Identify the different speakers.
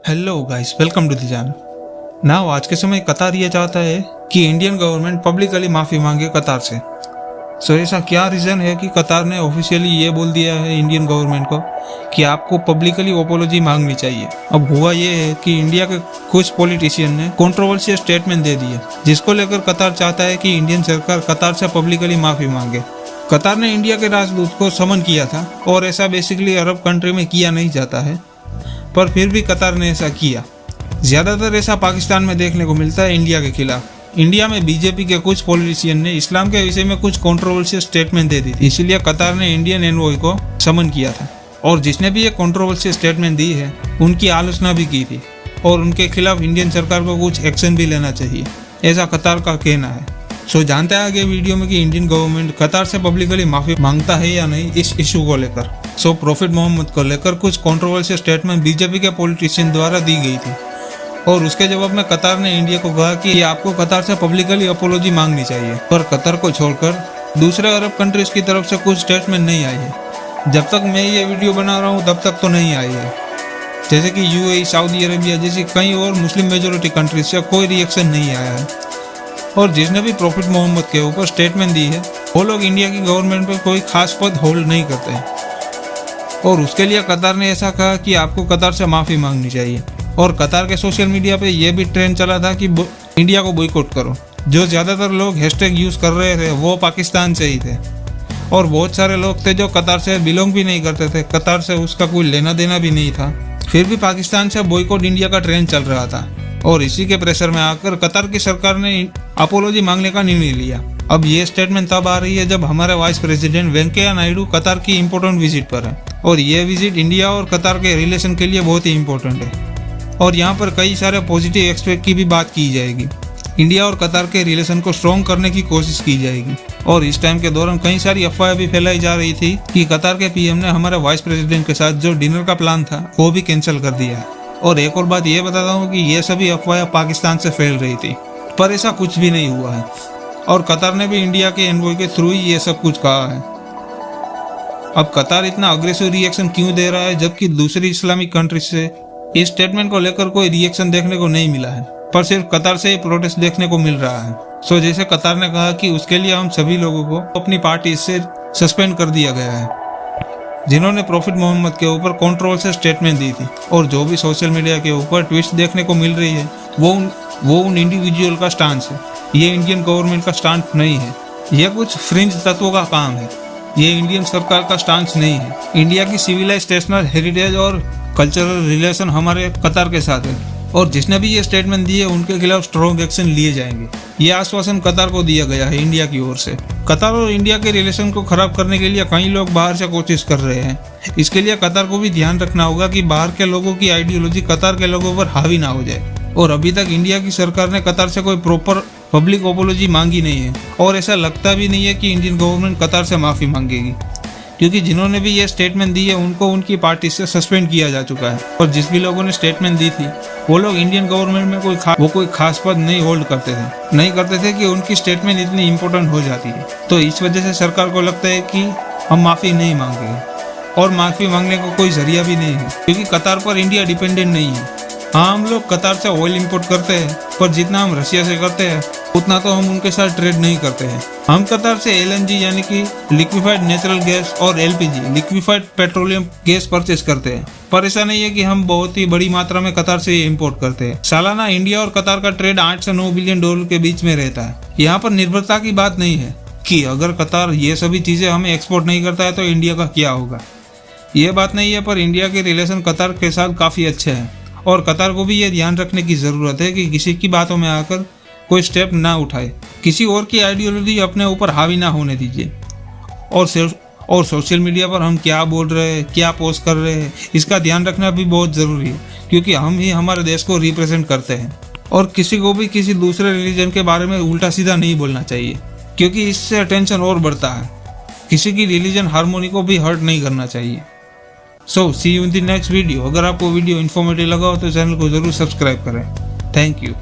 Speaker 1: Hello guys, welcome to the channel. Now आज के समय कतार ये चाहता है कि इंडियन गवर्नमेंट पब्लिकली माफ़ी मांगे कतार से। सो ऐसा क्या रीज़न है कि कतार ने ऑफिशियली ये बोल दिया है इंडियन गवर्नमेंट को कि आपको पब्लिकली अपोलॉजी मांगनी चाहिए। अब हुआ ये है कि इंडिया के कुछ पॉलिटिशियन ने कंट्रोवर्शियल स्टेटमेंट दे दिए, जिसको लेकर कतार चाहता है कि इंडियन सरकार कतार से पब्लिकली माफ़ी मांगे। कतार ने इंडिया के राजदूत को समन किया था और ऐसा बेसिकली अरब कंट्री में किया नहीं जाता है, पर फिर भी कतार ने ऐसा किया। ज़्यादातर ऐसा पाकिस्तान में देखने को मिलता है इंडिया के खिलाफ। इंडिया में बीजेपी के कुछ पॉलिटिशियन ने इस्लाम के विषय में कुछ कंट्रोवर्शियल स्टेटमेंट दे दी थी, इसलिए कतार ने इंडियन एनवॉय को समन किया था और जिसने भी ये कंट्रोवर्शियल स्टेटमेंट दी है उनकी आलोचना भी की थी और उनके खिलाफ इंडियन सरकार को कुछ एक्शन भी लेना चाहिए, ऐसा कतार का कहना है। सो जानते हैं आगे वीडियो में कि इंडियन गवर्नमेंट कतार से पब्लिकली माफी मांगता है या नहीं इस इशू को लेकर। सो प्रॉफिट मोहम्मद को लेकर कुछ कंट्रोवर्शियल स्टेटमेंट बीजेपी के पॉलिटिशियन द्वारा दी गई थी और उसके जवाब में कतार ने इंडिया को कहा कि आपको कतार से पब्लिकली अपोलॉजी मांगनी चाहिए, पर कतार को छोड़कर दूसरे अरब कंट्रीज की तरफ से कुछ स्टेटमेंट नहीं आई है। जब तक मैं ये वीडियो बना रहा हूँ तब तक तो नहीं आई है, जैसे कि यूएई, सऊदी अरेबिया जैसी कई और मुस्लिम मेजोरिटी कंट्रीज से कोई रिएक्शन नहीं आया है। और जिसने भी प्रॉफिट मोहम्मद के ऊपर स्टेटमेंट दी है वो लोग इंडिया की गवर्नमेंट पे कोई खास पद होल्ड नहीं करते हैं और उसके लिए कतार ने ऐसा कहा कि आपको कतार से माफ़ी मांगनी चाहिए। और कतार के सोशल मीडिया पे ये भी ट्रेंड चला था कि इंडिया को बॉयकॉट करो। जो ज़्यादातर लोग हैशटैग यूज़ कर रहे थे वो पाकिस्तान से ही थे और बहुत सारे लोग थे जो कतार से बिलोंग भी नहीं करते थे, कतार से उसका कोई लेना देना भी नहीं था, फिर भी पाकिस्तान से बॉयकॉट इंडिया का ट्रेंड चल रहा था। और इसी के प्रेशर में आकर कतार की सरकार ने अपोलॉजी मांगने का निर्णय लिया। अब ये स्टेटमेंट तब आ रही है जब हमारे वाइस प्रेसिडेंट वेंकैया नायडू कतार की इम्पोर्टेंट विजिट पर है और ये विजिट इंडिया और कतार के रिलेशन के लिए बहुत ही इम्पोर्टेंट है और यहाँ पर कई सारे पॉजिटिव एक्सपेक्ट की भी बात की जाएगी। इंडिया और कतार के रिलेशन को स्ट्रॉन्ग करने की कोशिश की जाएगी और इस टाइम के दौरान कई सारी अफवाहें भी फैलाई जा रही थी कि कतार के पीएम ने हमारे वाइस प्रेसिडेंट के साथ जो डिनर का प्लान था वो भी कैंसिल कर दिया है। और एक और बात ये बताता हूँ कि ये सभी अफवाहें पाकिस्तान से फैल रही थी, पर ऐसा कुछ भी नहीं हुआ है और कतार ने भी इंडिया के एनवॉय के थ्रू ही ये सब कुछ कहा है। अब कतार इतना अग्रेसिव रिएक्शन क्यों दे रहा है जबकि दूसरी इस्लामिक कंट्री से इस स्टेटमेंट को लेकर कोई रिएक्शन देखने को नहीं मिला है, पर सिर्फ कतार से ही प्रोटेस्ट देखने को मिल रहा है। सो जैसे कतार ने कहा कि उसके लिए हम सभी लोगों को अपनी पार्टी से सस्पेंड कर दिया गया है जिन्होंने प्रॉफिट मोहम्मद के ऊपर कंट्रोवर्शियल स्टेटमेंट दी थी। और जो भी सोशल मीडिया के ऊपर ट्वीट्स देखने को मिल रही है वो उन इंडिविजुअल का स्टांस है, ये इंडियन गवर्नमेंट का स्टांस नहीं है। यह कुछ फ्रिंज तत्वों का काम है, ये इंडियन सरकार का स्टांस नहीं है। इंडिया की सिविलाइजेशनल हेरिटेज और कल्चरल रिलेशन हमारे कतार के साथ है और जिसने भी ये स्टेटमेंट दिए उनके खिलाफ स्ट्रॉन्ग एक्शन लिए जाएंगे। ये आश्वासन कतार को दिया गया है इंडिया की ओर से। कतार और इंडिया के रिलेशन को खराब करने के लिए कई लोग बाहर से कोशिश कर रहे हैं, इसके लिए कतार को भी ध्यान रखना होगा कि बाहर के लोगों की आइडियोलॉजी कतार के लोगों पर हावी ना हो जाए। और अभी तक इंडिया की सरकार ने कतार से कोई प्रॉपर पब्लिक अपोलॉजी मांगी नहीं है और ऐसा लगता भी नहीं है कि इंडियन गवर्नमेंट कतार से माफ़ी मांगेगी, क्योंकि जिन्होंने भी ये स्टेटमेंट दी है उनको उनकी पार्टी से सस्पेंड किया जा चुका है और जिस भी लोगों ने स्टेटमेंट दी थी वो लोग इंडियन गवर्नमेंट में कोई खास पद नहीं होल्ड करते थे कि उनकी स्टेटमेंट इतनी इम्पोर्टेंट हो जाती है। तो इस वजह से सरकार को लगता है कि हम माफ़ी नहीं मांगेंगे और माफ़ी मांगने का कोई जरिया भी नहीं है, क्योंकि कतार पर इंडिया डिपेंडेंट नहीं है। हाँ, हम लोग कतार से ऑयल इंपोर्ट करते हैं, पर जितना हम रशिया से करते हैं उतना तो हम उनके साथ ट्रेड नहीं करते हैं। हम कतार से एलएनजी यानी कि लिक्विफाइड नेचुरल गैस और LPG liquefied petroleum gas purchase करते हैं, पर ऐसा नहीं है कि हम बहुत ही बड़ी मात्रा में कतार से इंपोर्ट करते हैं। सालाना इंडिया और कतार का ट्रेड 8 से 9 बिलियन डॉलर के बीच में रहता है। यहाँ पर निर्भरता की बात नहीं है कि अगर कतार ये सभी चीज़ें हमें एक्सपोर्ट नहीं करता है तो इंडिया का क्या होगा, ये बात नहीं है। पर इंडिया के रिलेशन कतार के साथ काफ़ी अच्छे हैं और कतार को भी ये ध्यान रखने की ज़रूरत है कि किसी की बातों में आकर कोई स्टेप ना उठाए, किसी और की आइडियोलॉजी अपने ऊपर हावी ना होने दीजिए। और सोशल मीडिया पर हम क्या बोल रहे हैं, क्या पोस्ट कर रहे हैं, इसका ध्यान रखना भी बहुत ज़रूरी है, क्योंकि हम ही हमारे देश को रिप्रेजेंट करते हैं। और किसी को भी किसी दूसरे रिलीजन के बारे में उल्टा सीधा नहीं बोलना चाहिए, क्योंकि इससे टेंशन और बढ़ता है। किसी की रिलीजन हार्मोनी को भी हर्ट नहीं करना चाहिए। So see you in the next video. अगर आपको वीडियो इन्फॉर्मेटिव लगा हो तो चैनल को ज़रूर सब्सक्राइब करें। Thank you.